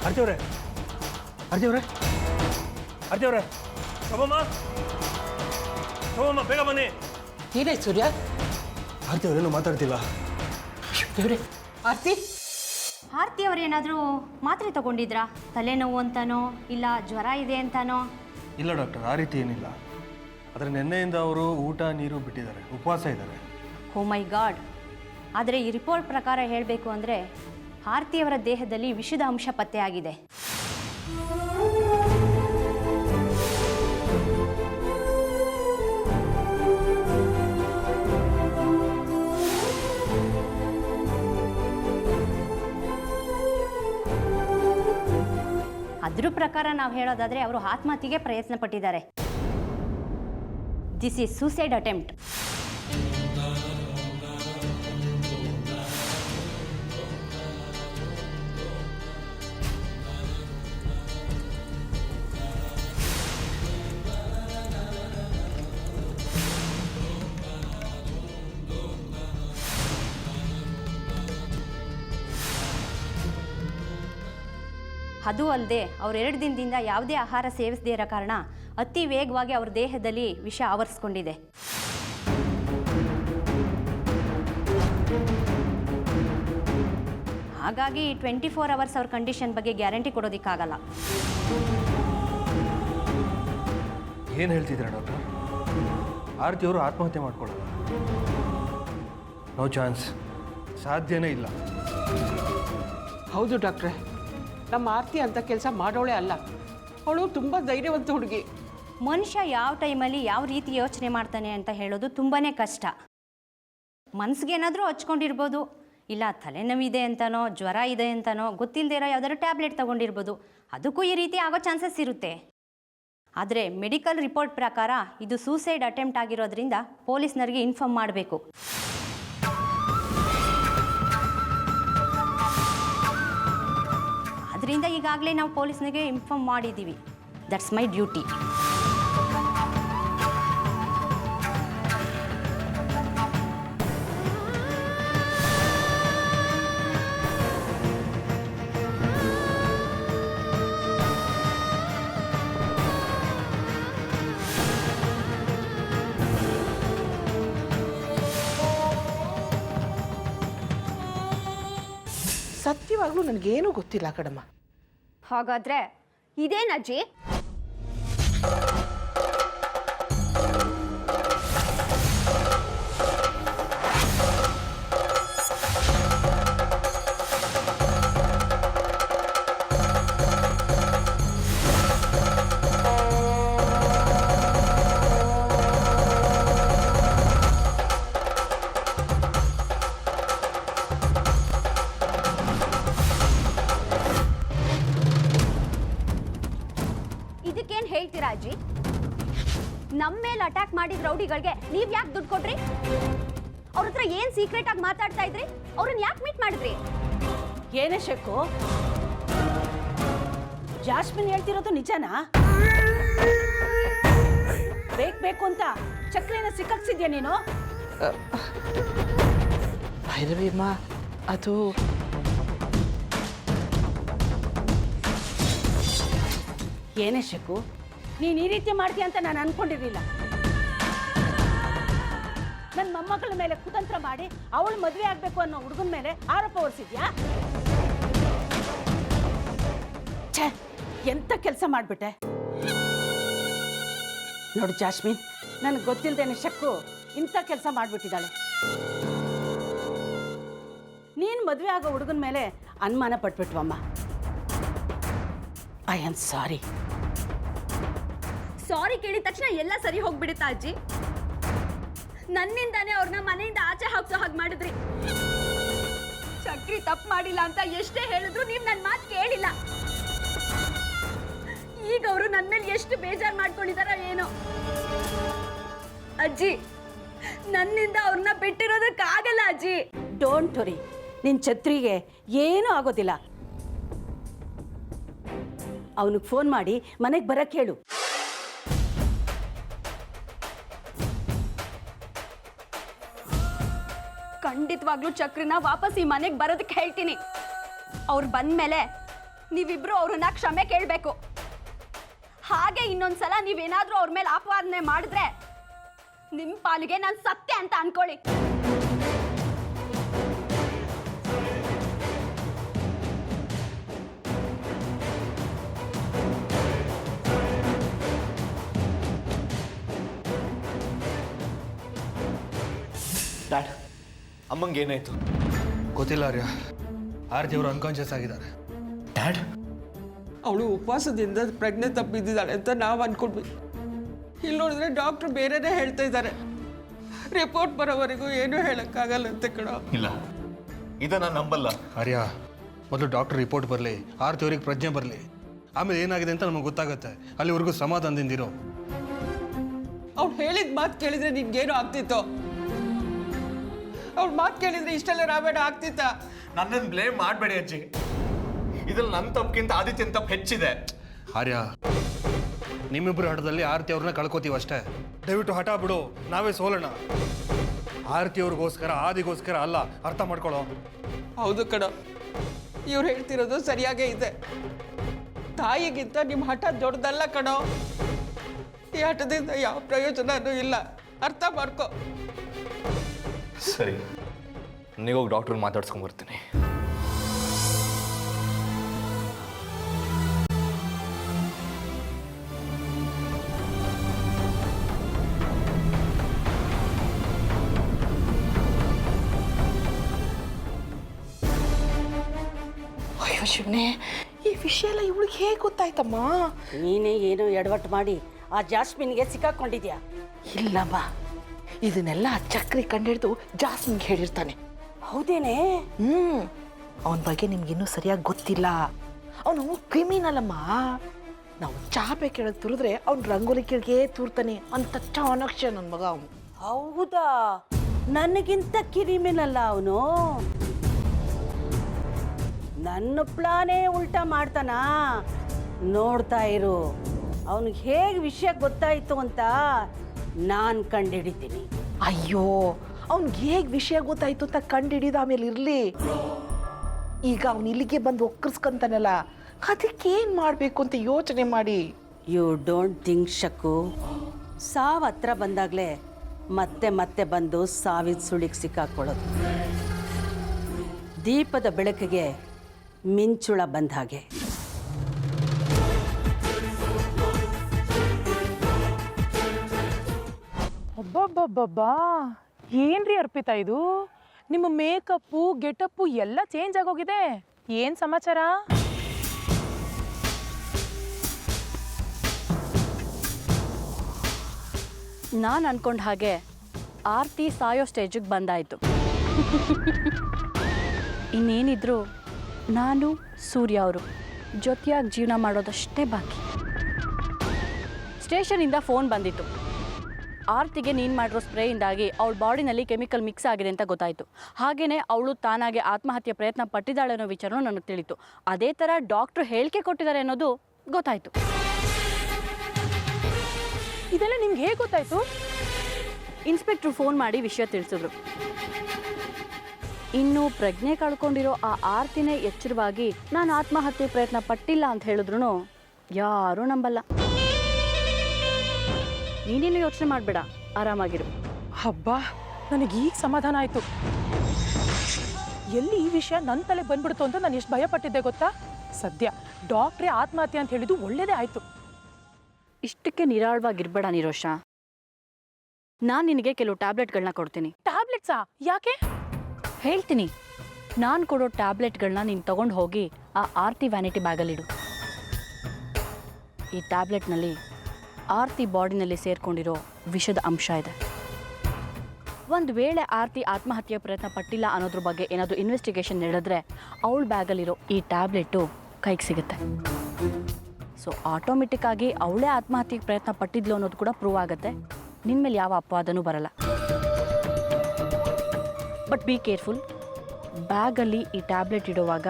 ಆರ್ತಿ ಅವರೇ, ಆರ್ತಿ ಅವರೇ, ಆರ್ತಿ ಅವರೇ, ಶೋಭಮ್ಮ, ಶೋಭಮ್ಮ ಬೇಗ ಬನ್ನಿ. ಏನಾಯ್ತು ಸೂರ್ಯ? ಆರ್ತಿ ಅವರೇನು ಮಾತಾಡ್ತಿಲ್ಲ. ದೇವ್ರೆ, ಆರ್ತಿ ಆರ್ತಿ ಅವರೇನಾದರೂ ಮಾತ್ರೆ ತಗೊಂಡಿದ್ರಾ? ತಲೆನೋವು ಅಂತಾನೋ ಇಲ್ಲ ಜ್ವರ ಇದೆ ಅಂತಾನೋ? ಇಲ್ಲ ಡಾಕ್ಟರ್, ಆ ರೀತಿ ಏನಿಲ್ಲ. ಆದರೆ ನಿನ್ನೆಯಿಂದ ಅವರು ಊಟ ನೀರು ಬಿಟ್ಟಿದ್ದಾರೆ, ಉಪವಾಸ ಇದ್ದಾರೆ. ಓ ಮೈ ಗಾಡ್. ಆದರೆ ಈ ರಿಪೋರ್ಟ್ ಪ್ರಕಾರ ಹೇಳಬೇಕು ಅಂದರೆ ಆರ್ತಿಯವರ ದೇಹದಲ್ಲಿ ವಿಷದ ಅಂಶ ಪತ್ತೆಯಾಗಿದೆ. ಅದ್ರ ಪ್ರಕಾರ ನಾವು ಹೇಳೋದಾದರೆ ಅವರು ಆತ್ಮಹತ್ಯೆಗೆ ಪ್ರಯತ್ನ ಪಟ್ಟಿದ್ದಾರೆ. This is suicide attempt. ಅದು ಅಲ್ಲದೆ ಅವ್ರು 2 ದಿನದಿಂದ ಯಾವುದೇ ಆಹಾರ ಸೇವಿಸದೇ ಇರೋ ಕಾರಣ ಅತಿ ವೇಗವಾಗಿ ಅವ್ರ ದೇಹದಲ್ಲಿ ವಿಷ ಆವರಿಸ್ಕೊಂಡಿದೆ. ಹಾಗಾಗಿ 24 ಅವರ್ಸ್ ಅವ್ರ ಕಂಡೀಷನ್ ಬಗ್ಗೆ ಗ್ಯಾರಂಟಿ ಕೊಡೋದಕ್ಕಾಗಲ್ಲ. ಏನು ಹೇಳ್ತಿದ್ದೀರಾ ಡಾಕ್ಟರ್? ಆರ್ತಿ ಅವರು ಆತ್ಮಹತ್ಯೆ ಮಾಡ್ಕೊಳ್ಳಲ್ಲ. ನೋ ಚಾನ್ಸ್, ಸಾಧ್ಯನೇ ಇಲ್ಲ. ಹೌದು ಡಾಕ್ಟ್ರೆ, ನಮ್ಮ ಆರ್ತಿ ಅಂತ ಕೆಲಸ ಮಾಡೋಳೆ ಅಲ್ಲ. ಅವಳು ತುಂಬ ಧೈರ್ಯವಂತ ಹುಡುಗಿ. ಮನುಷ್ಯ ಯಾವ ಟೈಮಲ್ಲಿ ಯಾವ ರೀತಿ ಯೋಚನೆ ಮಾಡ್ತಾನೆ ಅಂತ ಹೇಳೋದು ತುಂಬಾ ಕಷ್ಟ. ಮನಸ್ಸಿಗೇನಾದರೂ ಹಚ್ಕೊಂಡಿರ್ಬೋದು, ಇಲ್ಲ ತಲೆನೋವಿದೆ ಅಂತನೋ ಜ್ವರ ಇದೆ ಅಂತನೋ ಗೊತ್ತಿಲ್ಲದೆ ಇರೋ ಯಾವ್ದಾದ್ರು ಟ್ಯಾಬ್ಲೆಟ್ ತೊಗೊಂಡಿರ್ಬೋದು. ಅದಕ್ಕೂ ಈ ರೀತಿ ಆಗೋ ಚಾನ್ಸಸ್ ಇರುತ್ತೆ. ಆದರೆ ಮೆಡಿಕಲ್ ರಿಪೋರ್ಟ್ ಪ್ರಕಾರ ಇದು ಸೂಸೈಡ್ ಅಟೆಂಪ್ಟ್ ಆಗಿರೋದ್ರಿಂದ ಪೊಲೀಸ್ನರಿಗೆ ಇನ್ಫಾರ್ಮ್ ಮಾಡಬೇಕು. ಅದರಿಂದ ಈಗಾಗಲೇ ನಾವು ಪೊಲೀಸ್ನಿಗೆ ಇನ್ಫಾರ್ಮ್ ಮಾಡಿದ್ದೀವಿ. That's my duty. ಸತ್ಯವಾಗ್ಲೂ ನನಗೇನೂ ಗೊತ್ತಿಲ್ಲ ಕಣಮ್ಮ. ಹಾಗಾದರೆ ಇದೇನಜ್ಜಿ? ಇದಕ್ಕೇನು ಹೇಳ್ತೀರಾ ಅಜ್ಜಿ? ನಮ್ಮ ಮೇಲೆ ಅಟ್ಯಾಕ್ ಮಾಡಿದ ರೌಡಿಗಳಿಗೆ ನೀವು ಯಾಕೆ ದುಡ್ಡು ಕೊಟ್ರಿ? ಅವ್ರ ಹತ್ರ ಏನು ಸೀಕ್ರೆಟ್ ಆಗಿ ಮಾತಾಡ್ತಾ ಇದ್ರಿ? ಅವ್ರನ್ನ ಯಾಕೆ ಮೀಟ್ ಮಾಡಿದ್ರಿ? ಏನೇ ಶಕ್ಕು, ಜಾಸ್ಮಿನ್ ಹೇಳ್ತಿರೋದು ನಿಜನಾ? ಬೇಕು ಅಂತ ಚಕ್ರಿನ ಸಿಕ್ಕಿದ್ಯಾ ನೀನು? ಭೈರವಿಮ್ಮ, ಅದು ಏನೇ ಶಕ್ಕು, ನೀನು ಈ ರೀತಿ ಮಾಡ್ತೀಯ ಅಂತ ನಾನು ಅನ್ಕೊಂಡಿರಲಿಲ್ಲ. ನನ್ನ ಮೊಮ್ಮಕ್ಕಳ ಮೇಲೆ ಕುತಂತ್ರ ಮಾಡಿ ಅವಳು ಮದುವೆ ಆಗಬೇಕು ಅನ್ನೋ ಹುಡುಗನ ಮೇಲೆ ಆರೋಪ ಹೊರಿಸಿದ್ಯಾ? ಛೇ, ಎಂತ ಕೆಲಸ ಮಾಡಿಬಿಟ್ಟೆ ನೋಡು ಜಾಸ್ಮಿನ್. ನನಗೆ ಗೊತ್ತಿಲ್ಲದೇನೆ ಶಕ್ಕು ಇಂಥ ಕೆಲಸ ಮಾಡಿಬಿಟ್ಟಿದ್ದಾಳೆ. ನೀನು ಮದುವೆ ಆಗೋ ಹುಡುಗನ ಮೇಲೆ ಅನುಮಾನ ಪಟ್ಬಿಟ್ವಮ್ಮ. I am sorry. ಸಾರಿ ಕೇಳಿದ ತಕ್ಷಣ ಎಲ್ಲ ಸರಿ ಹೋಗ್ಬಿಡುತ್ತಾ ಅಜ್ಜಿ? ನನ್ನಿಂದಾನೇ ಅವ್ರನ್ನ ಮನೆಯಿಂದ ಆಚೆ ಹಾಕ್ಸೋ ಹಾಗೆ ಮಾಡಿದ್ರಿ. ಚಕ್ರಿ ತಪ್ಪು ಮಾಡಿಲ್ಲ ಅಂತ ಎಷ್ಟೇ ಹೇಳಿದ್ರು ನೀವು ನನ್ನ ಮಾತು ಕೇಳಿಲ್ಲ. ಈಗ ಅವರು ನನ್ನ ಮೇಲೆ ಎಷ್ಟು ಬೇಜಾರು ಮಾಡ್ಕೊಂಡಿದಾರೋ ಏನೋ. ಅಜ್ಜಿ, ನನ್ನಿಂದ ಅವ್ರನ್ನ ಬಿಟ್ಟಿರೋದಕ್ಕಾಗಲ್ಲ ಅಜ್ಜಿ. ಡೋಂಟ್ ವರಿ, ನಿನ್ನ ಛತ್ರಿಗೆ ಏನೂ ಆಗೋದಿಲ್ಲ. ಅವನಿಗೆ ಫೋನ್ ಮಾಡಿ ಮನೆಗೆ ಬರಕ್ಕೆ ಹೇಳು. ಖಂಡಿತವಾಗ್ಲೂ ಚಕ್ರನ ವಾಪಸ್ ಈ ಮನೆಗೆ ಬರೋದಕ್ಕೆ ಹೇಳ್ತೀನಿ. ಅವ್ರು ಬಂದ್ಮೇಲೆ ನೀವಿಬ್ರು ಅವ್ರನ್ನ ಕ್ಷಮೆ ಕೇಳಬೇಕು. ಹಾಗೆ ಇನ್ನೊಂದ್ಸಲ ನೀವೇನಾದ್ರೂ ಅವ್ರ ಮೇಲೆ ಆಪಾದನೆ ಮಾಡಿದ್ರೆ ನಿಮ್ಮ ಪಾಲಿಗೆ ನಾನು ಸತ್ಯ ಅಂತ ಅನ್ಕೊಳ್ಳಿ. ಡ್ಯಾಡ್, ಅಮ್ಮಂಗೆ ಏನಾಯ್ತು? ಗೊತ್ತಿಲ್ಲ ಆರ್ಯ. ಆರತಿ ಅವರು ಅನ್ಕಾನ್ಷಿಯಸ್ ಆಗಿದ್ದಾರೆ. ಡ್ಯಾಡ್, ಅವಳು ಉಪವಾಸದಿಂದ ಪ್ರಜ್ಞೆ ತಪ್ಪಿದ್ದಾಳೆ ಅಂತ ನಾವು ಅನ್ಕೊಂಡ್ವಿ. ಇಲ್ಲಿ ನೋಡಿದ್ರೆ ಡಾಕ್ಟ್ರು ಬೇರೆನೇ ಹೇಳ್ತಾ ಇದ್ದಾರೆ. ರಿಪೋರ್ಟ್ ಬರೋವರೆಗೂ ಏನೂ ಹೇಳೋಕ್ಕಾಗಲ್ಲ ಅಂತ ಕಣ. ಇಲ್ಲ, ಇದನ್ನ ನಂಬಲ್ಲ. ಆರ್ಯ, ಮೊದಲು ಡಾಕ್ಟರ್ ರಿಪೋರ್ಟ್ ಬರಲಿ, ಆರತಿ ಅವ್ರಿಗೆ ಪ್ರಜ್ಞೆ ಬರಲಿ, ಆಮೇಲೆ ಏನಾಗಿದೆ ಅಂತ ನಮಗೆ ಗೊತ್ತಾಗುತ್ತೆ. ಅಲ್ಲಿವರೆಗೂ ಸಮಾಧಾನದಿಂದಿರೋ. ಅವ್ಳು ಹೇಳಿದ ಮಾತು ಕೇಳಿದ್ರೆ ನಿನ್ಗೇನು ಆಗ್ತಿತ್ತು? ಅವ್ಳ ಮಾತು ಕೇಳಿದ್ರೆ ಇಷ್ಟೆಲ್ಲ ರಾಬೇಡ ಆಗ್ತಿತ್ತ? ನನ್ನನ್ನು ಬ್ಲೇಮ್ ಮಾಡಬೇಡಿ ಅಜ್ಜಿ. ಇದ್ರಲ್ಲಿ ನನ್ನ ತಪ್ಪಿಗಿಂತ ಆದಿತ್ಯನ ತಪ್ಪು ಹೆಚ್ಚಿದೆ. ಆರ್ಯ, ನಿಮ್ಮಿಬ್ಬರು ಹಠದಲ್ಲಿ ಆರತಿ ಅವ್ರನ್ನ ಕಳ್ಕೊತೀವಿ ಅಷ್ಟೇ. ದಯವಿಟ್ಟು ಹಠ ಬಿಡು, ನಾವೇ ಸೋಲೋಣ. ಆರತಿ ಅವ್ರಿಗೋಸ್ಕರ, ಆದಿಗೋಸ್ಕರ ಅಲ್ಲ, ಅರ್ಥ ಮಾಡ್ಕೊಳ್ಳೋ. ಹೌದು ಕಣ, ಇವ್ರು ಹೇಳ್ತಿರೋದು ಸರಿಯಾಗೇ ಇದೆ. ತಾಯಿಗಿಂತ ನಿಮ್ಮ ಹಠ ದೊಡ್ಡದಲ್ಲ ಕಣೋ. ಈ ಹಠದಿಂದ ಯಾವ ಪ್ರಯೋಜನನೂ ಇಲ್ಲ, ಅರ್ಥ ಮಾಡ್ಕೊ. ಸರಿ, ನೀಗೋಗಿ ಡಾಕ್ಟ್ರನ್ನ ಮಾತಾಡ್ಸ್ಕೊಂಡ್ಬರ್ತೀನಿ. ಅಯ್ಯೋ ಶಿವನೇ, ಈ ವಿಷಯ ಎಲ್ಲ ಇವಳಿಗೆ ಹೇಗೆ ಗೊತ್ತಾಯ್ತಮ್ಮ? ನೀನೇ ಏನೋ ಎಡವಟ್ಟು ಮಾಡಿ ಆ ಜಾಸ್ಮಿನ್ಗೆ ಸಿಕ್ಕಾಕೊಂಡಿದ್ಯಾ? ಇಲ್ಲಮ್ಮ, ಇದನ್ನೆಲ್ಲ ಚಕ್ರಿ ಕಂಡಿಡ್ದು ಜಾಸ್ಮಿನ್ಗೆ ಹೇಳಿರ್ತಾನೆ. ಹೌದೇನೆ? ಅವನ ಬಗ್ಗೆ ನಿಮ್ಗಿನ್ನೂ ಸರಿಯಾಗಿ ಗೊತ್ತಿಲ್ಲ. ಅವನು ಕ್ರಿಮಿನಲ್ ಅಮ್ಮ. ನಾವು ಚಾಪೆ ಕೆಳಗೆ ತುರಿದ್ರೆ ಅವ್ನು ರಂಗೋಲಿ ಕೆಳಗೆ ತೂರ್ತಾನೆ ಅಂತ ಚಾಣಕ್ಷ ನನ್ನ ಮಗ ಅವನು. ಹೌದಾ? ನನಗಿಂತ ಕಿರಿಮಿನಲ್ಲ ಅವನು. ನನ್ನ ಪ್ಲಾನೇ ಉಲ್ಟಾ ಮಾಡ್ತಾನ. ನೋಡ್ತಾ ಇರು, ಅವನಿಗೆ ಹೇಗೆ ವಿಷಯ ಗೊತ್ತಾಯ್ತು ಅಂತ ನಾನು ಕಂಡುಹಿಡಿತೀನಿ. ಅಯ್ಯೋ, ಅವ್ನಿಗೆ ಹೇಗೆ ವಿಷಯ ಗೊತ್ತಾಯ್ತು ಅಂತ ಕಂಡುಹಿಡಿದ ಆಮೇಲೆ ಇರಲಿ. ಈಗ ಅವನು ಇಲ್ಲಿಗೆ ಬಂದು ಒಕ್ಕರ್ಸ್ಕೊಂತಾನಲ್ಲ, ಅದಕ್ಕೇನು ಮಾಡಬೇಕು ಅಂತ ಯೋಚನೆ ಮಾಡಿ. You don't think Shakku. ಸಾವು ಹತ್ರ ಬಂದಾಗಲೇ ಮತ್ತೆ ಮತ್ತೆ ಬಂದು ಸಾವಿನ ಸುಳಿಗೆ ಸಿಕ್ಕಾಕೊಳ್ಳೋದು. ದೀಪದ ಬೆಳಕಿಗೆ ಮಿಂಚುಳ ಬಂದ ಹಾಗೆ. ಅಬ್ಬಬ್ಬಬ್ಬಬ್ಬಾ, ಏನ್ರಿ ಅರ್ಪಿತಾ ಇದು? ನಿಮ್ಮ ಮೇಕಪ್ಪು ಗೆಟಪ್ಪು ಎಲ್ಲ ಚೇಂಜ್ ಆಗೋಗಿದೆ. ಏನ್ ಸಮಾಚಾರ? ನಾನು ಅನ್ಕೊಂಡ ಹಾಗೆ ಆರ್ತಿ ಸಾಯೋ ಸ್ಟೇಜಿಗೆ ಬಂದಾಯಿತು. ಇನ್ನೇನಿದ್ರು ನಾನು ಸೂರ್ಯ ಅವರು ಜೊತೆಯಾಗಿ ಜೀವನ ಮಾಡೋದಷ್ಟೇ ಬಾಕಿ. ಸ್ಟೇಷನಿಂದ ಫೋನ್ ಬಂದಿತ್ತು. ಆರ್ತಿಗೆ ನೀನು ಮಾಡಿರೋ ಸ್ಪ್ರೇಯಿಂದಾಗಿ ಅವಳ ಬಾಡಿನಲ್ಲಿ ಕೆಮಿಕಲ್ ಮಿಕ್ಸ್ ಆಗಿದೆ ಅಂತ ಗೊತ್ತಾಯಿತು. ಹಾಗೆಯೇ ಅವಳು ತಾನಾಗೆ ಆತ್ಮಹತ್ಯೆ ಪ್ರಯತ್ನ ಪಟ್ಟಿದ್ದಾಳೆ ಅನ್ನೋ ವಿಚಾರನೂ ನನಗೆ ತಿಳಿತು. ಅದೇ ಥರ ಡಾಕ್ಟ್ರು ಹೇಳಿಕೆ ಕೊಟ್ಟಿದ್ದಾರೆ ಅನ್ನೋದು ಗೊತ್ತಾಯಿತು. ಇದೆಲ್ಲ ನಿಮ್ಗೆ ಹೇಗೆ ಗೊತ್ತಾಯ್ತು? ಇನ್ಸ್ಪೆಕ್ಟ್ರು ಫೋನ್ ಮಾಡಿ ವಿಷಯ ತಿಳಿಸಿದ್ರು. ಇನ್ನು ಪ್ರಜ್ಞೆ ಕಳ್ಕೊಂಡಿರೋ ಆ ಆರ್ತಿನೇ ಎಚ್ಚರವಾಗಿ ನಾನು ಆತ್ಮಹತ್ಯೆ ಪ್ರಯತ್ನ ಪಟ್ಟಿಲ್ಲ ಅಂತ ಹೇಳಿದ್ರು ಯಾರೂ ನಂಬಲ್ಲ. ನೀನೇನು ಯೋಚನೆ ಮಾಡಬೇಡ, ಆರಾಮಾಗಿರು. ಹಬ್ಬಾ, ನನಗೀಗ ಸಮಾಧಾನ ಆಯಿತು. ಎಲ್ಲಿ ಈ ವಿಷಯ ನನ್ನ ತಲೆ ಬಂದ್ಬಿಡ್ತು ಅಂತ ನಾನು ಎಷ್ಟು ಭಯಪಟ್ಟಿದ್ದೆ ಗೊತ್ತಾ? ಸದ್ಯ ಡಾಕ್ಟ್ರೇ ಆತ್ಮಹತ್ಯೆ ಅಂತ ಹೇಳಿದ್ದು ಒಳ್ಳೇದೇ ಆಯಿತು. ಇಷ್ಟಕ್ಕೆ ನಿರಾಳವಾಗಿರ್ಬೇಡ ನಿರೋಷ. ನಾನು ನಿನಗೆ ಕೆಲವು ಟ್ಯಾಬ್ಲೆಟ್ಗಳನ್ನ ಕೊಡ್ತೀನಿ. ಟ್ಯಾಬ್ಲೆಟ್ಸಾ? ಯಾಕೆ? ಹೇಳ್ತೀನಿ. ನಾನು ಕೊಡೋ ಟ್ಯಾಬ್ಲೆಟ್ಗಳನ್ನ ನೀನು ತೊಗೊಂಡು ಹೋಗಿ ಆ ಆರ್ತಿ ವ್ಯಾನಿಟಿ ಬ್ಯಾಗಲ್ಲಿಡು. ಈ ಟ್ಯಾಬ್ಲೆಟ್ನಲ್ಲಿ ಆರ್ತಿ ಬಾಡಿನಲ್ಲಿ ಸೇರ್ಕೊಂಡಿರೋ ವಿಷದ ಅಂಶ ಇದೆ. ಒಂದು ವೇಳೆ ಆರ್ತಿ ಆತ್ಮಹತ್ಯೆ ಪ್ರಯತ್ನ ಪಟ್ಟಿಲ್ಲ ಅನ್ನೋದ್ರ ಬಗ್ಗೆ ಏನಾದರೂ ಇನ್ವೆಸ್ಟಿಗೇಷನ್ ನಡೆದ್ರೆ ಅವಳ ಬ್ಯಾಗಲ್ಲಿರೋ ಈ ಟ್ಯಾಬ್ಲೆಟು ಕೈಗೆ ಸಿಗುತ್ತೆ. ಸೊ ಆಟೋಮೆಟಿಕ್ಕಾಗಿ ಅವಳೇ ಆತ್ಮಹತ್ಯೆಗೆ ಪ್ರಯತ್ನ ಪಟ್ಟಿದ್ಲು ಅನ್ನೋದು ಕೂಡ ಪ್ರೂವ್ ಆಗುತ್ತೆ. ನಿನ್ನ ಮೇಲೆ ಯಾವ ಅಪವಾದನೂ ಬರಲ್ಲ. But be careful. ಬ್ಯಾಗಲ್ಲಿ ಈ ಟ್ಯಾಬ್ಲೆಟ್ ಇಡುವಾಗ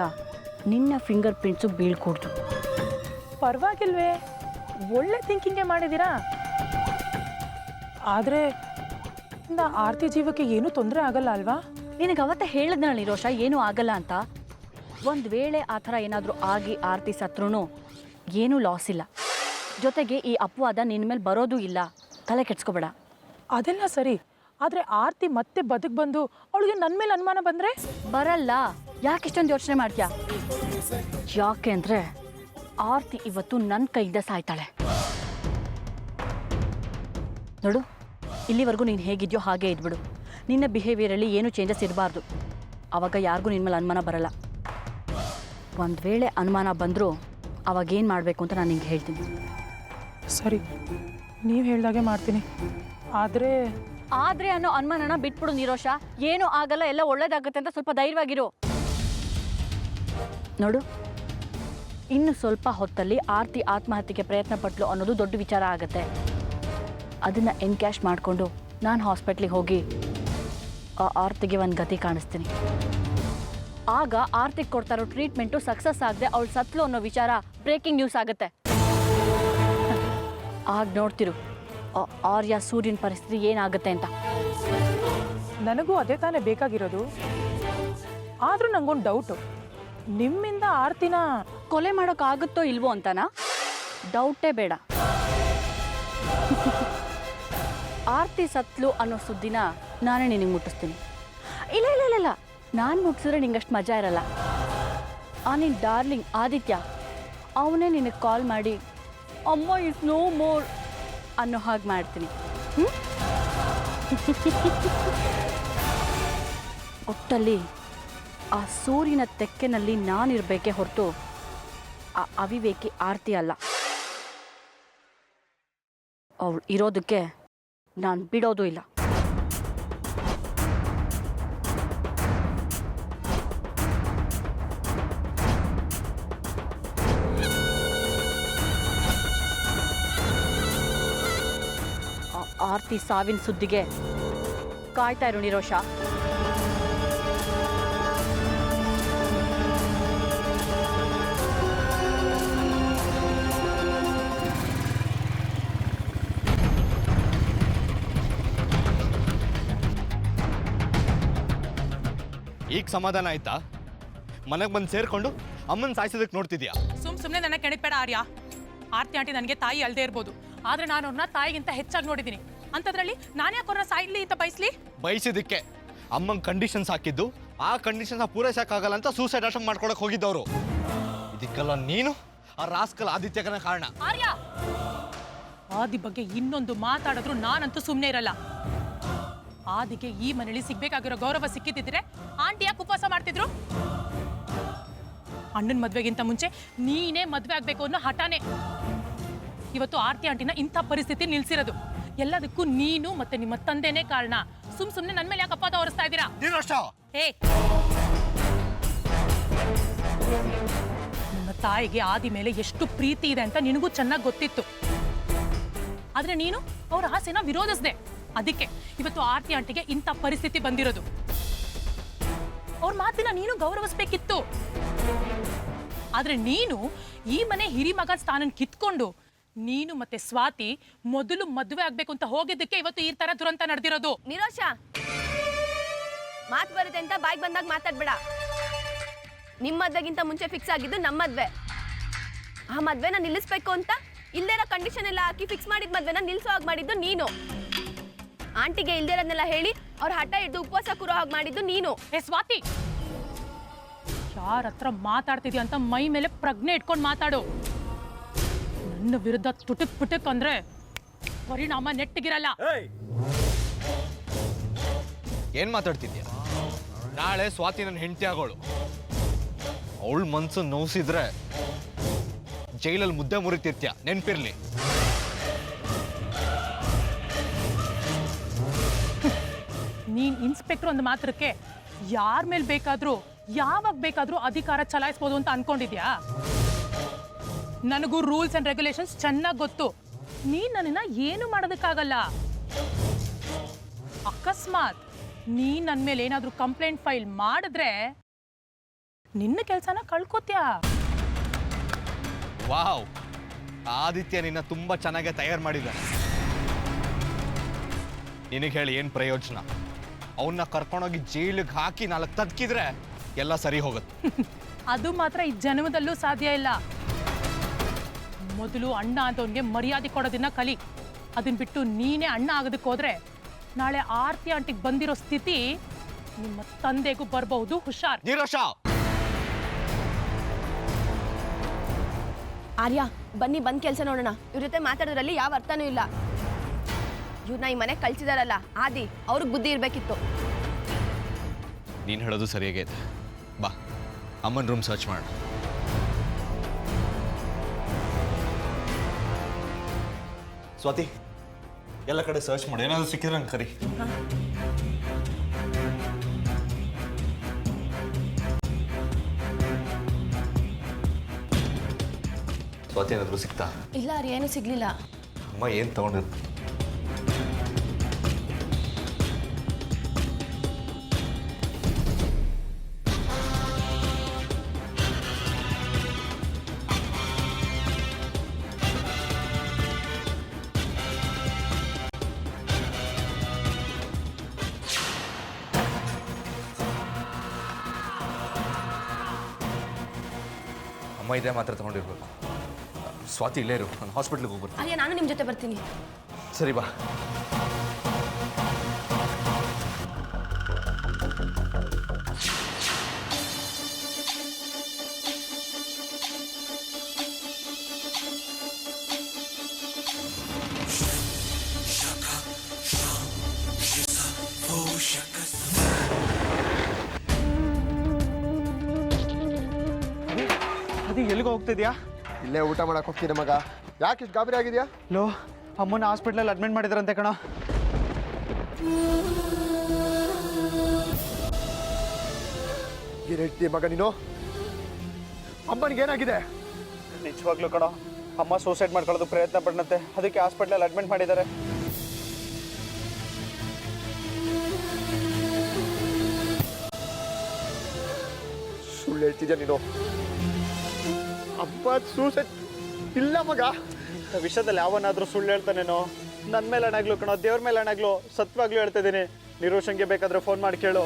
ನಿನ್ನ ಫಿಂಗರ್ ಪ್ರಿಂಟ್ಸು ಬೀಳ್ಕೂಡ್ದು. ಪರವಾಗಿಲ್ವೇ, ಒಳ್ಳೆ ಥಿಂಕಿಂಗೇ ಮಾಡಿದ್ದೀರಾ. ಆದರೆ ಆರ್ತಿ ಜೀವಕ್ಕೆ ಏನೂ ತೊಂದರೆ ಆಗಲ್ಲ ಅಲ್ವಾ? ನಿನಗೆ ಅವತ್ತೇ ಹೇಳಿದ್ನಲ್ಲ ನಿರೋಷ, ಏನೂ ಆಗಲ್ಲ ಅಂತ. ಒಂದು ವೇಳೆ ಆ ಥರ ಏನಾದರೂ ಆಗಿ ಆರತಿ ಸತ್ರೂ ಏನೂ ಲಾಸ್ ಇಲ್ಲ. ಜೊತೆಗೆ ಈ ಅಪವಾದ ನಿನ್ನ ಮೇಲೆ ಬರೋದೂ ಇಲ್ಲ, ತಲೆ ಕೆಡ್ಸ್ಕೊಬೇಡ. ಅದೆಲ್ಲ ಸರಿ, ಆದರೆ ಆರ್ತಿ ಮತ್ತೆ ಬದುಕು ಬಂದು ಅವಳಿಗೆ ನನ್ನ ಮೇಲೆ ಅನುಮಾನ ಬಂದರೆ? ಬರಲ್ಲ. ಯಾಕೆ ಇಷ್ಟೊಂದು ಯೋಚನೆ ಮಾಡ್ತೀಯಾ? ಯಾಕೆ ಅಂದರೆ ಆರ್ತಿ ಇವತ್ತು ನನ್ನ ಕೈಯಿಂದ ಸಾಯ್ತಾಳೆ. ನೋಡು, ಇಲ್ಲಿವರೆಗೂ ನೀನು ಹೇಗಿದೆಯೋ ಹಾಗೇ ಇದ್ಬಿಡು. ನಿನ್ನ ಬಿಹೇವಿಯರಲ್ಲಿ ಏನೂ ಚೇಂಜಸ್ ಇರಬಾರ್ದು. ಆವಾಗ ಯಾರಿಗೂ ನಿನ್ನ ಮೇಲೆ ಅನುಮಾನ ಬರಲ್ಲ. ಒಂದು ವೇಳೆ ಅನುಮಾನ ಬಂದರೂ ಅವಾಗೇನು ಮಾಡಬೇಕು ಅಂತ ನಾನು ನಿಂಗೆ ಹೇಳ್ತೀನಿ. ಸರಿ, ನೀವು ಹೇಳ್ದಾಗೆ ಮಾಡ್ತೀನಿ. ಆದರೆ ಅನ್ನೋ ಅನುಮಾನನ ಬಿಟ್ಬಿಡು ನಿರೋಷ. ಏನೂ ಆಗಲ್ಲ, ಎಲ್ಲ ಒಳ್ಳೇದಾಗುತ್ತೆ ಅಂತ ಸ್ವಲ್ಪ ಧೈರ್ಯವಾಗಿರು. ನೋಡು, ಇನ್ನು ಸ್ವಲ್ಪ ಹೊತ್ತಲ್ಲಿ ಆರ್ತಿ ಆತ್ಮಹತ್ಯೆಗೆ ಪ್ರಯತ್ನ ಪಟ್ಲು ಅನ್ನೋದು ದೊಡ್ಡ ವಿಚಾರ ಆಗುತ್ತೆ. ಅದನ್ನು ಎನ್ಕ್ಯಾಶ್ ಮಾಡಿಕೊಂಡು ನಾನು ಹಾಸ್ಪಿಟ್ಲಿಗೆ ಹೋಗಿ ಆ ಆರ್ತಿಗೆ ಒಂದು ಗತಿ ಕಾಣಿಸ್ತೀನಿ. ಆಗ ಆರ್ತಿಗೆ ಕೊಡ್ತಾ ಇರೋ ಟ್ರೀಟ್ಮೆಂಟು ಸಕ್ಸಸ್ ಆಗದೆ ಅವಳು ಸತ್ಲು ಅನ್ನೋ ವಿಚಾರ ಬ್ರೇಕಿಂಗ್ ನ್ಯೂಸ್ ಆಗುತ್ತೆ. ಆಗ ನೋಡ್ತಿರು ಆರ್ಯ ಸೂರ್ಯನ ಪರಿಸ್ಥಿತಿ ಏನಾಗುತ್ತೆ ಅಂತ. ನನಗೂ ಅದೇ ತಾನೇ ಬೇಕಾಗಿರೋದು. ಆದರೂ ನನಗೊಂದು ಡೌಟು, ನಿಮ್ಮಿಂದ ಆರ್ತಿನ ಕೊಲೆ ಮಾಡೋಕ್ಕಾಗುತ್ತೋ ಇಲ್ವೋ ಅಂತನಾ? ಡೌಟೇ ಬೇಡ. ಆರ್ತಿ ಸತ್ಲು ಅನ್ನೋ ಸುದ್ದಿನ ನಾನೇ ನಿನಗೆ ಮುಟ್ಟಿಸ್ತೀನಿ. ಇಲ್ಲ ಇಲ್ಲ ಇಲ್ಲ ಇಲ್ಲ, ನಾನು ಮುಟ್ಟಿಸಿದ್ರೆ ನಿಂಗಷ್ಟು ಮಜಾ ಇರಲ್ಲ. ನಿನ್ನ ಡಾರ್ಲಿಂಗ್ ಆದಿತ್ಯ ಅವನೇ ನಿನಗೆ ಕಾಲ್ ಮಾಡಿ ಅಮ್ಮ ಇಸ್ ನೋ ಮೋರ್ ಅನ್ನೋ ಹಾಗೆ ಮಾಡ್ತೀನಿ. ಒಟ್ಟಲ್ಲಿ ಆ ಸೂರ್ಯನ ತೆಕ್ಕೆನಲ್ಲಿ ನಾನಿರಬೇಕೇ ಹೊರತು ಆ ಅವಿವೇಕಿ ಆರ್ತಿ ಅಲ್ಲ. ಅವಳು ಇರೋದಕ್ಕೆ ನಾನು ಬಿಡೋದು ಇಲ್ಲ. ಆರ್ತಿ ಸಾವಿನ ಸುದ್ದಿಗೆ ಕಾಯ್ತಾ ಇರು ನಿರೋಷ. ಈಗ ಸಮಾಧಾನ ಆಯ್ತಾ? ಮನೆಗೆ ಬಂದು ಸೇರ್ಕೊಂಡು ಅಮ್ಮನ ಸಾಯಿಸೋದಕ್ಕೆ ನೋಡ್ತಿದ್ಯಾ? ಸುಮ್ಮನೆ ನನಗೆ ಕೆಣಕ್ಬೇಡ ಆರ್ಯ. ಆರ್ತಿ ಆಂಟಿ ನನಗೆ ತಾಯಿ ಅಲ್ಲದೆ ಇರ್ಬೋದು, ಆದರೆ ನಾನು ಅವ್ರನ್ನ ತಾಯಿಗಿಂತ ಹೆಚ್ಚಾಗಿ ನೋಡಿದ್ದೀನಿ. ಅಂಥದ್ರಲ್ಲಿ ನಾನು ಯಾಕೆ ಅವ್ರನ್ನ ಸಾಯ್ಲಿ ಅಂತ ಬಯಸಿದ್ದಕ್ಕೆ ಅಮ್ಮಂಗೆ ಕಂಡೀಷನ್ಸ್ ಹಾಕಿದ್ದು, ಆ ಕಂಡೀಷನ್ಸ್ ಪೂರೈಸಕ್ಕಾಗಲ್ಲ ಅಂತ ಸೂಸೈಡ್ ಅಟೆಂಪ್ಟ್ ಮಾಡ್ಕೊಳಕ್ ಹೋಗಿದ್ದವರು. ಇದಕ್ಕೆಲ್ಲ ನೀನು ಆ ರಾಸ್ಕಲ್ ಆದಿತ್ಯಕನ ಕಾರಣ. ಆರ್ಯ, ಆದಿ ಬಗ್ಗೆ ಇನ್ನೊಂದು ಮಾತಾಡಿದ್ರು ನಾನಂತೂ ಸುಮ್ಮನೆ ಇರಲ್ಲ. ಆದಿಗೆ ಈ ಮನೇಲಿ ಸಿಗ್ಬೇಕಾಗಿರೋ ಗೌರವ ಸಿಕ್ಕಿದ್ದಿದ್ರೆ ಆಂಟಿ ಯಾಕೆ ಉಪವಾಸ ಮಾಡ್ತಿದ್ರು? ಅಣ್ಣನ ಮದ್ವೆಗಿಂತ ಮುಂಚೆ ನೀನೇ ಮದ್ವೆ ಆಗ್ಬೇಕು ಅನ್ನೋ ಹಠಾನೆ ಇವತ್ತು ಆರ್ತಿ ಆಂಟಿನ ಇಂಥ ಪರಿಸ್ಥಿತಿ ನಿಲ್ಸಿರೋದು. ಎಲ್ಲದಕ್ಕೂ ನೀನು ಮತ್ತೆ ನಿಮ್ಮ ತಂದೆನೇ ಕಾರಣ. ಸುಮ್ನೆ ನನ್ನ ಮೇಲೆ ಯಾಕೆ ಅಪವಾದ ಹೊರಿಸ್ತಾ ಇದ್ದೀರಾ? ನನ್ನ ತಾಯಿಗೆ ಆದಿ ಮೇಲೆ ಎಷ್ಟು ಪ್ರೀತಿ ಇದೆ ಅಂತ ನಿನಗೂ ಚೆನ್ನಾಗಿ ಗೊತ್ತಿತ್ತು. ಆದ್ರೆ ನೀನು ಅವ್ರ ಆಸೆನ ವಿರೋಧಿಸ್ದೆ. ಅದಕ್ಕೆ ಇವತ್ತು ಆರ್ತಿ ಆಂಟಿಗೆ ಇಂಥ ಪರಿಸ್ಥಿತಿ ಬಂದಿರೋದು. ಅವ್ರ ಮಾತಿನ ನೀನು ಗೌರವಿಸ್ಬೇಕಿತ್ತು. ಆದ್ರೆ ನೀನು ಈ ಮನೆ ಹಿರಿ ಮಗ ಸ್ಥಾನ ಕಿತ್ಕೊಂಡು ನೀನು ಮತ್ತೆ ಸ್ವಾತಿ ಮೊದಲು ಮದುವೆ ಆಗ್ಬೇಕು ಅಂತ ಹೋಗಿದ್ದಕ್ಕೆ ಇವತ್ತು ಈ ತರ ದುರಂತ ನಡೆದಿರೋದು. ನಿರೋಷ, ಮಾತು ಬರುತ್ತೆ ಅಂತ ಬಾಯಿಗೆ ಬಂದಾಗ ಮಾತಾಡ್ಬೇಡ. ನಿಮ್ಮ ಮದ್ವೆಗಿಂತ ಮುಂಚೆ ಫಿಕ್ಸ್ ಆಗಿದ್ದು ನಮ್ಮ ಮದ್ವೆ. ಆ ಮದ್ವೆನ ನಿಲ್ಲಿಸ್ಬೇಕು ಅಂತ ಇಲ್ದೇರ ಕಂಡೀಷನ್ ಎಲ್ಲ ಹಾಕಿ ಫಿಕ್ಸ್ ಮಾಡಿದ ಮದ್ವೆನ ನಿಲ್ಸೋ ಹಾಗೆ ಮಾಡಿದ್ದು ನೀನು. ಆಂಟಿಗೆ ಇಲ್ದೇರನ್ನೆಲ್ಲ ಹೇಳಿ ಅವ್ರ ಹಠ ಹಿಡಿದು ಉಪವಾಸ ಕೂರೋ ಹಾಗೆ ಮಾಡಿದ್ದು ನೀನು. ಏ ಸ್ವಾತಿ, ಯಾರ ಹತ್ರ ಮಾತಾಡ್ತಿದ್ಯಾ ಅಂತ ಮೈ ಮೇಲೆ ಪ್ರಜ್ಞೆ ಇಟ್ಕೊಂಡು ಮಾತಾಡು. ನನ್ನ ವಿರುದ್ಧ ತುಟುಕ್ ಅಂದ್ರೆ ಪರಿಣಾಮ ನೆಟ್ಟಿಗಿರಲ್ಲ. ಏನ್ ಮಾತಾಡ್ತಿದ್ಯಾ? ನಾಳೆ ಸ್ವಾತಿ ನನ್ನ ಹೆಂಡತಿ ಆಗೋಳು. ಅವಳ ಮನ್ಸು ನೋವಿಸಿದ್ರೆ ಜೈಲಲ್ಲಿ ಮುದ್ದೆ ಮುರಿತಿರ್ತೀಯ, ನೆನ್ಪಿರ್ಲಿ. ನೀನ್ ಇನ್ಸ್ಪೆಕ್ಟರ್ ಒಂದು ಮಾತ್ರಕ್ಕೆ ಯಾರ ಮೇಲೆ ಬೇಕಾದ್ರೂ ಯಾವಾಗ ಬೇಕಾದ್ರೂ ಅಧಿಕಾರ ಚಲಾಯಿಸ್ಬೋದು ಅಂತ ಅನ್ಕೊಂಡಿದ್ಯಾ? ನನಗೂ ರೂಲ್ಸ್ ಅಂಡ್ ರೆಗ್ಯುಲೇಷನ್ಸ್ ಚೆನ್ನಾಗಿ ಗೊತ್ತು. ನೀನ್ ನನ್ನನ್ನ ಏನು ಮಾಡೋದಕ್ಕಾಗಲ್ಲ. ಅಕಸ್ಮಾತ್ ನೀನ್ ನನ್ನ ಮೇಲೆ ಏನಾದ್ರೂ ಕಂಪ್ಲೇಂಟ್ ಫೈಲ್ ಮಾಡಿದ್ರೆ ನಿನ್ನ ಕೆಲಸನ ಕಳ್ಕೊತ್ಯಾ. ವಾವ್, ಆದಿತ್ಯ ನಿನ್ನ ತುಂಬಾ ಚೆನ್ನಾಗಿ ತಯಾರು ಮಾಡಿದ್ದಾನೆ. ನಿನಗೆ ಹೇಳಿ ಏನ್ ಪ್ರಯೋಜನ? ಅವನ್ನ ಕರ್ಕೊಂಡೋಗಿ ಜೈಲಿಗೆ ಹಾಕಿ 4 ತದ್ಕಿದ್ರೆ ಎಲ್ಲ ಸರಿ ಹೋಗುತ್ತೆ. ಅದು ಮಾತ್ರ ಈ ಜನ್ಮದಲ್ಲೂ ಸಾಧ್ಯ ಇಲ್ಲ. ಮೊದಲು ಅಣ್ಣ ಆದವನಿಗೆ ಮರ್ಯಾದೆ ಕೊಡೋದನ್ನ ಕಲಿ. ಅದನ್ನ ಬಿಟ್ಟು ನೀನೇ ಅಣ್ಣ ಆಗೋದಕ್ಕೆ ಹೋದ್ರೆ ನಾಳೆ ಆರ್ತಿ ಆಂಟಿಗೆ ಬಂದಿರೋ ಸ್ಥಿತಿ ನಿಮ್ಮ ತಂದೆಗೂ ಬರಬಹುದು. ಹುಷಾರ್. ನೀರೋಷ, ಆರ್ಯ ಬನ್ನಿ, ಬಂದ್ ಕೆಲಸ ನೋಡೋಣ. ಇವ್ರ ಜೊತೆ ಮಾತಾಡೋದ್ರಲ್ಲಿ ಯಾವ ಅರ್ಥನೂ ಇಲ್ಲ. ಇವ್ರನ್ನ ಈ ಮನೆ ಕಳ್ಸಿದಾರಲ್ಲ ಆದಿ, ಅವ್ರಿಗೆ ಬುದ್ಧಿ ಇರ್ಬೇಕಿತ್ತು. ನೀನು ಹೇಳೋದು ಸರಿಯಾಗೇ ಇದೆ. ಬಾ, ಅಮ್ಮನ ರೂಮ್ ಸರ್ಚ್ ಮಾಡು. ಸ್ವಾತಿ, ಎಲ್ಲ ಕಡೆ ಸರ್ಚ್ ಮಾಡಿ, ಏನಾದರೂ ಸಿಕ್ಕಿದ್ರೆ ನಂಗೆ ಕರಿ. ಸ್ವಾತಿ, ಏನಾದರೂ ಸಿಕ್ತಾ? ಇಲ್ಲ ಆರ್ಯ, ಏನೂ ಸಿಗ್ಲಿಲ್ಲ. ಅಮ್ಮ ಏನು ತಗೊಂಡಿರು? ಅಮ್ಮ ಇದೇ ಮಾತ್ರ ತಗೊಂಡಿರ್ಬೇಕು. ಸ್ವಾತಿ ಇಲ್ಲೇ ಇರು, ನಾನು ಹಾಸ್ಪಿಟ್ಲಿಗೆ ಹೋಗ್ಬರ್ತೀನಿ. ಆರ್ಯ, ನಾನು ನಿಮ್ಮ ಜೊತೆ ಬರ್ತೀನಿ. ಸರಿ, ಬಾ. ಅದು ಎಲ್ಲಿಗೆ ಹೋಗ್ತಿದ್ಯಾ? ಇಲ್ಲೇ ಊಟ ಮಾಡಕ್ಕೆ ಹೋಗ್ತೀನಿ ಮಗ. ಯಾಕೆ ಇಷ್ಟು ಗಾಬರಿ ಆಗಿದೆಯಾ? ಲೋ, ಅಮ್ಮನ ಹಾಸ್ಪಿಟ್ಲಲ್ಲಿ ಅಡ್ಮಿಟ್ ಮಾಡಿದಾರಂತೆ ಕಣ. ಏನು ಹೇಳ್ತೀಯ ಮಗ ನೀನು? ಅಮ್ಮನಿಗೆ ಏನಾಗಿದೆ? ನಿಜವಾಗ್ಲೂ ಕಣ, ಅಮ್ಮ ಸೂಸೈಡ್ ಮಾಡ್ಕೊಳ್ಳೋದು ಪ್ರಯತ್ನ ಪಟ್ಟನಂತೆ, ಅದಕ್ಕೆ ಹಾಸ್ಪಿಟ್ಲಲ್ಲಿ ಅಡ್ಮಿಟ್ ಮಾಡಿದ್ದಾರೆ. ಸುಳ್ಳು ಹೇಳ್ತಿದ್ಯಾ ನೀನು? ಅಮ್ಮ ಸೂಸೈಡ್ ಇಲ್ಲ ಮಗ. ವಿಷಯದಲ್ಲಿ ಯಾವನಾದ್ರೂ ಸುಳ್ಳು ಹೇಳ್ತಾನೇನೋ? ನನ್ನ ಮೇಲೆ ಅಣಾಗ್ಲು ಕಣೋ, ದೇವ್ರ ಮೇಲೆ ಅಣಾಗ್ಲು, ಸತ್ವಾಗ್ಲೂ ಹೇಳ್ತಾ ಇದ್ದೀನಿ. ನಿರೋಷನ್ಗೆ ಬೇಕಾದ್ರೆ ಫೋನ್ ಮಾಡಿ ಕೇಳು.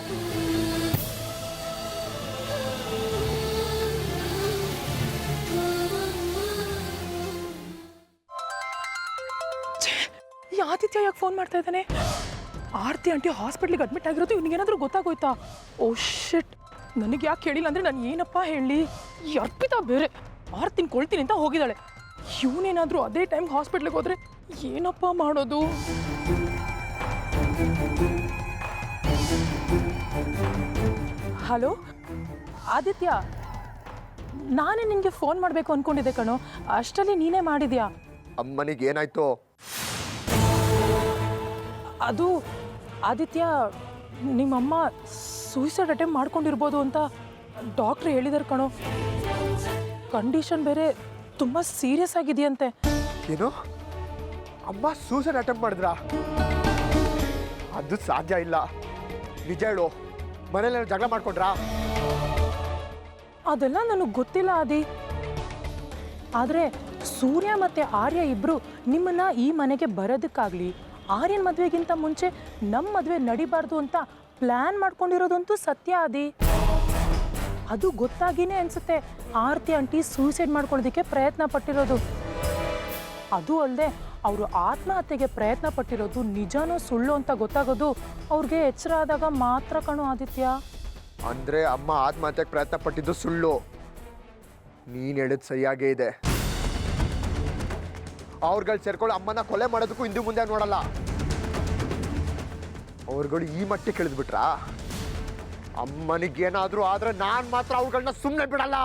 ಈ ಆದಿತ್ಯ ಯಾಕೆ ಫೋನ್ ಮಾಡ್ತಾ ಇದ್ದಾನೆ? ಆರ್ತಿ ಆಂಟಿ ಹಾಸ್ಪಿಟ್ಲಿಗೆ ಅಡ್ಮಿಟ್ ಆಗಿರೋದು ಇವ್ನಿಗೇನಾದ್ರೂ ಗೊತ್ತಾಗೋಯ್ತಾ? ಓ ಶಿಟ್, ನನಗೆ ಯಾಕೆ ಹೇಳಿಲ್ಲ ಅಂದರೆ ನಾನು ಏನಪ್ಪ ಹೇಳಿ? ಈ ಅರ್ಪಿತಾ ಬೇರೆ ಆರ್ತಿನ ಕೊಳ್ತೀನಿ ಅಂತ ಹೋಗಿದ್ದಾಳೆ. ಇವನೇನಾದರೂ ಅದೇ ಟೈಮ್ಗೆ ಹಾಸ್ಪಿಟ್ಲಿಗೆ ಹೋದರೆ ಏನಪ್ಪ ಮಾಡೋದು? ಹಲೋ ಆದಿತ್ಯ, ನಾನೇ ನಿನಗೆ ಫೋನ್ ಮಾಡಬೇಕು ಅಂದ್ಕೊಂಡಿದ್ದೆ ಕಣೋ, ಅಷ್ಟರಲ್ಲಿ ನೀನೇ ಮಾಡಿದ್ಯಾ? ಅಮ್ಮನಿಗೆ ಏನಾಯ್ತು? ಅದು ಆದಿತ್ಯ, ನಿಮ್ಮಮ್ಮ ಸೂಸೈಡ್ ಅಟೆಂಪ್ಟ್ ಮಾಡ್ಕೊಂಡಿರ್ಬೋದು ಅಂತ ಡಾಕ್ಟ್ರ್ ಹೇಳಿದಾರೆ ಕಣೋ. ಕಂಡೀಷನ್ ಬೇರೆ ತುಂಬ ಸೀರಿಯಸ್ ಆಗಿದೆಯಂತೆ. ಏನು? ಅಮ್ಮ ಸೂಸೈಡ್ ಅಟೆಂಪ್ಟ್ ಮಾಡಿದ್ರಾ? ಅದು ಸಾಧ್ಯ ಇಲ್ಲ. ನಿಜ ಹೇಳು, ಮನೇಲಿ ಜಗಳ ಮಾಡ್ಕೊಂಡ್ರಾ? ಅದೆಲ್ಲ ನನಗೆ ಗೊತ್ತಿಲ್ಲ ಆದಿ. ಆದರೆ ಸೂರ್ಯ ಮತ್ತು ಆರ್ಯ ಇಬ್ಬರು ನಿಮ್ಮನ್ನು ಈ ಮನೆಗೆ ಬರೋದಕ್ಕಾಗಲಿ ಆರ್ಯನ ಮದುವೆಗಿಂತ ಮುಂಚೆ ನಮ್ಮ ಮದುವೆ ನಡಿಬಾರ್ದು ಅಂತ ಪ್ಲ್ಯಾನ್ ಮಾಡ್ಕೊಂಡಿರೋದಂತೂ ಸತ್ಯ ಆದಿ. ಅದು ಗೊತ್ತಾಗಿನೇ ಅನಿಸುತ್ತೆ ಆರ್ತಿ ಆಂಟಿ ಸೂಸೈಡ್ ಮಾಡ್ಕೊಳ್ಳೋದಕ್ಕೆ ಪ್ರಯತ್ನ ಪಟ್ಟಿರೋದು. ಅದು ಅಲ್ಲದೆ ಅವರು ಆತ್ಮಹತ್ಯೆಗೆ ಪ್ರಯತ್ನ ಪಟ್ಟಿರೋದು ನಿಜನೋ ಸುಳ್ಳು ಅಂತ ಗೊತ್ತಾಗೋದು ಅವ್ರಿಗೆ ಎಚ್ಚರ ಆದಾಗ ಮಾತ್ರ ಕಣೋ ಆದಿತ್ಯ. ಅಂದರೆ ಅಮ್ಮ ಆತ್ಮಹತ್ಯೆಗೆ ಪ್ರಯತ್ನ ಪಟ್ಟಿದ್ದು ಸುಳ್ಳು. ನೀನು ಹೇಳಿದ್ ಸರಿಯಾಗೇ ಇದೆ. ಅವ್ರುಗಳು ಸೇರ್ಕೊಂಡು ಅಮ್ಮನ ಕೊಲೆ ಮಾಡೋದಕ್ಕೂ ಹಿಂದೆ ಮುಂದೆ ನೋಡಲ್ಲ. ಅವ್ರುಗಳು ಈ ಮಟ್ಟಿಗೆ ಕೇಳಿದ್ಬಿಟ್ರಾ? ಅಮ್ಮನಿಗೇನಾದರೂ ಆದರೆ ನಾನು ಮಾತ್ರ ಅವ್ರುಗಳನ್ನ ಸುಮ್ಮನೆ ಬಿಡಲ್ಲ.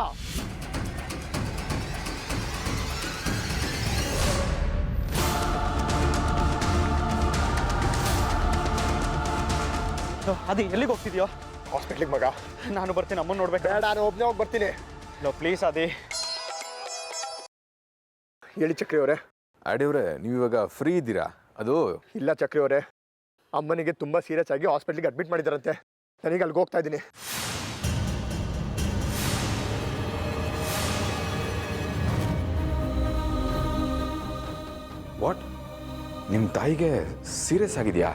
ಅದು ಎಲ್ಲಿಗೆ ಹೋಗ್ತಿದ್ಯೋ? ಹಾಸ್ಪಿಟ್ಲಿಗೆ ಮಗ. ನಾನು ಬರ್ತೀನಿ, ಅಮ್ಮನ ನೋಡ್ಬೇಕು. ಬೇಡ, ನಾನು ಒಬ್ಬನೇ ಹೋಗಿ ಬರ್ತೀನಿ. ಲೋ ಪ್ಲೀಸ್ ಅದಿ. ಹೇಳಿ ಚಕ್ರಿ ಅವರೇ. ಅಡಿಯವ್ರೆ, ನೀವಿವಾಗ ಫ್ರೀ ಇದ್ದೀರಾ? ಅದು ಇಲ್ಲ ಚಕ್ರಿ ಅವರೇ, ಅಮ್ಮನಿಗೆ ತುಂಬ ಸೀರಿಯಸ್ ಆಗಿ ಹಾಸ್ಪಿಟ್ಲಿಗೆ ಅಡ್ಮಿಟ್ ಮಾಡಿದಾರಂತೆ. ನನಗೆ ಅಲ್ಲಿಗೆ ಹೋಗ್ತಾ ಇದ್ದೀನಿ. ವಾಟ್? ನಿಮ್ಮ ತಾಯಿಗೆ ಸೀರಿಯಸ್ ಆಗಿದೆಯಾ?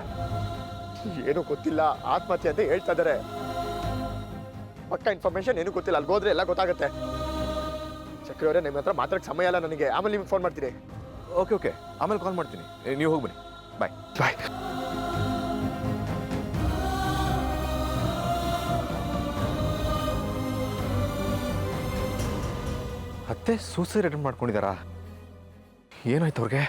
ಏನೂ ಗೊತ್ತಿಲ್ಲ, ಆತ್ಮಹತ್ಯೆ ಅಂತ ಹೇಳ್ತಾ ಇದ್ದಾರೆ. ಪಕ್ಕ ಇನ್ಫಾರ್ಮೇಷನ್ ಏನೂ ಗೊತ್ತಿಲ್ಲ, ಅಲ್ಲಿ ಹೋದ್ರೆ ಎಲ್ಲ ಗೊತ್ತಾಗುತ್ತೆ. ಚಕ್ರಿ ಅವರೇ, ನಿಮ್ಮ ಹತ್ರ ಮಾತಾಡಕ್ಕೆ ಸಮಯ ಇಲ್ಲ ನನಗೆ, ಆಮೇಲೆ ನಿಮ್ಗೆ ಫೋನ್ ಮಾಡ್ತೀನಿ. ಓಕೆ ಓಕೆ, ಆಮೇಲೆ ಕಾಲ್ ಮಾಡ್ತೀನಿ, ನೀವು ಹೋಗಿ ಬನ್ನಿ. ಬಾಯ್ ಬಾಯ್. ಅತ್ತೆ ಸೂಸೈಡ್ ಅಟೆಂಪ್ಟ್ ಮಾಡ್ಕೊಂಡಿದ್ದಾರಾ? ಏನಾಯ್ತು ಅವ್ರಿಗೆ?